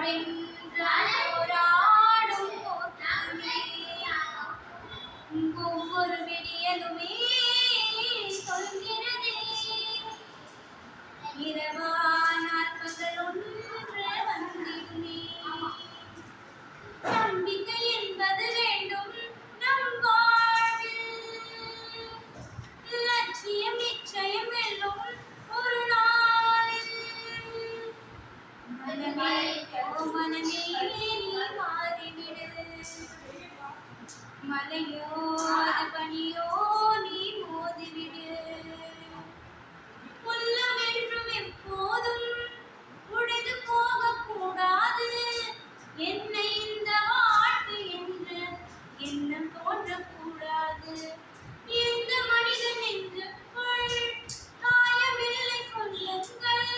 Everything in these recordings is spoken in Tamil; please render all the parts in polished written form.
வாழ்வென்றால் போராடும் போராட்டமே. ஒவ்வொரு விடியலுமே சொல்கிறதே, இரவானால் பகலொன்று வந்திடுமே. நம்பிக்கை என்பது வேண்டும் நம் வாழ்வில், லட்சியம் நிச்சயம் வெல்லும் ஒரு நாளில். மனமே ஓ மனமே நீ மாறிவிடு, மலையோ அது பனியோ நீ மோதிவிடு. உள்ளம் என்றும் எப்போதும் உடைந்து போகக்கூடாது, என்னை இந்த வாழ்க்கை என்று எண்ணம் தோன்றக்கூடாது. எந்த மனிதன் நெஞ்சுக்குள் காயமில்லை சொல்லுங்கள்,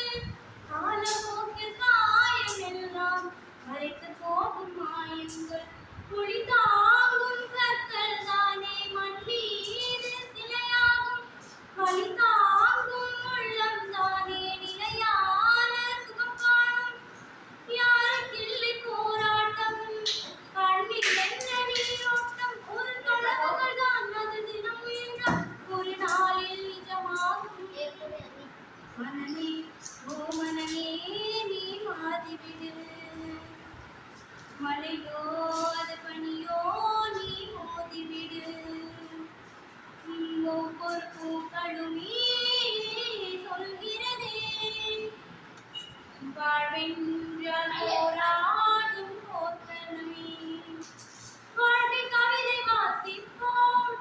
காலப்போக்கில் காயம் எல்லாம் மறைத்து போகும் மாயங்கள். புலி தாங்கும் கற்கள் தானே மண் மீது சிலையாகும், வலி தாங்கும் உள்ளம் தானே நிலையான சுகம் காணும். யாருக்கில்லை போராட்டம், கண்ணில் என்ன நீரோட்டம், ஒரு கனவுகள் தான் அது தினம் முயன்றால் ஒரு நாளில் நிஜமாகும். மனமே ஓ மனமே நீ மாறிவிடு, மலையோ அது பனியோ நீ மோதிவிடு. ஒவ்வொரு பூக்களுமே சொல்கிறதே, வாழ்வென்றால் போராடும் போர்க்களமே. வாழ்க்கை கவிதை வாசிப்போம்,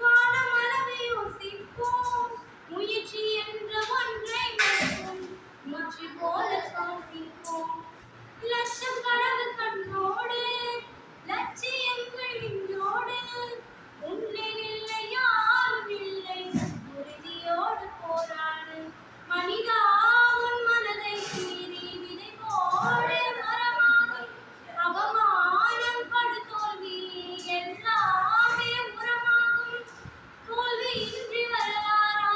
வானம் அளவை யோசிப்போம், முயற்சி என்ற ஒன்றை மட்டும் முற்றி போல சோதிப்போம். லட்சம் கனவு கண்ணோடு லட்சியங்கள் விண்ணோடு, உன்னில் இல்லை யாரும் இல்லை உறுதியோடு போராடு. மனிதா உன் மனதை மீறி விதை போடு மரமாகும், அவமானம் படு தோல்வி எல்லாமே உரமாகும். தோல்வி இன்றி வரலாறா,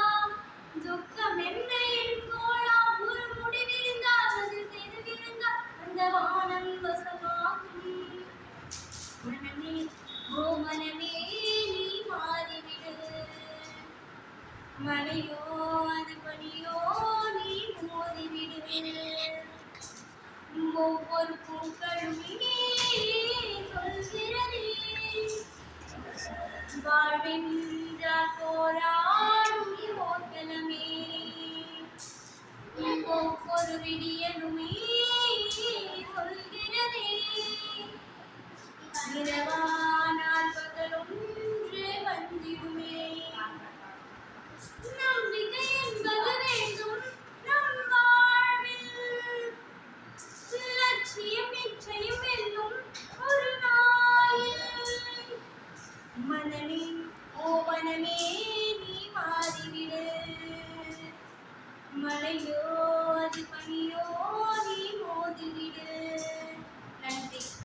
துக்கம் என்ன என் தோழா, ஒரு முடிவிருந்தால் அதில் தெரிவிருந்தால் அந்த வானம் வசமாகும். மனமே ஓ மனமே நீ மாறிவிடு, மலையோ அது பனியோ நீ மோதிவிடு. ஒவ்வொரு பூக்களுமே சொல்கிறதே, வாழ்வென்றால் போராடும் போர்க்களமே. ஒவ்வொரு விடியலுமே சொல்கிறதே, இரவானால் பகலொன்று வந்திடுமே. நம்பிக்கை என்பது வேண்டும் நம் வாழ்வில், லட்சியம் நிச்சயம் வெல்லும் ஒரு நாளில். மனமே ஓ மனமே நீ மாறிவிடு, மலையோ